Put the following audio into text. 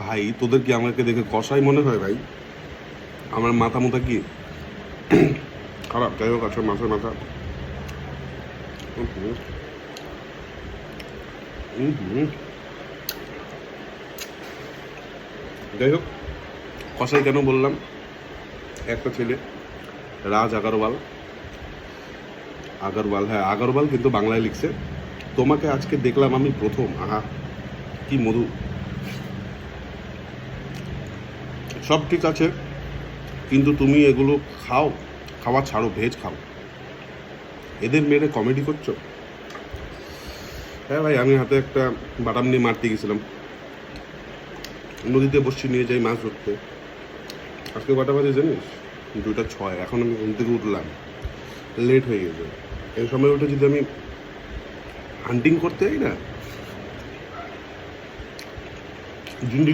ভাই তোদের কি আমাকে দেখে কষাই মনে হয় ভাই? আমার মাথা মুথা কি খারাপ? যাই হোক, আছে মাছের মাথা। যাই হোক, কষাই কেন বললাম? একটা ছেলে রাজ আগরওয়াল, আগরওয়াল, হ্যাঁ আগরওয়াল, কিন্তু বাংলায় লিখছে। তোমাকে আজকে দেখলাম আমি প্রথম, আহা কি মধু। সব ঠিক আছে, কিন্তু তুমি এগুলো খাও, খাওয়া ছাড়ো, ভেজ খাও। এদের মেরে কমেডি করছো? হ্যাঁ ভাই, আমি হাতে একটা বাটাম নিয়ে মারতে গেছিলাম, নদীতে বসছি, নিয়ে যাই মাছ ধরতে। আজকে কটা বাজে জানিস? 2:06। এখন আমি ঘুম থেকে উঠলাম, লেট হয়ে গেছে। এই সময় উঠে যদি আমি হান্টিং করতে যাই না, জিন্দিগি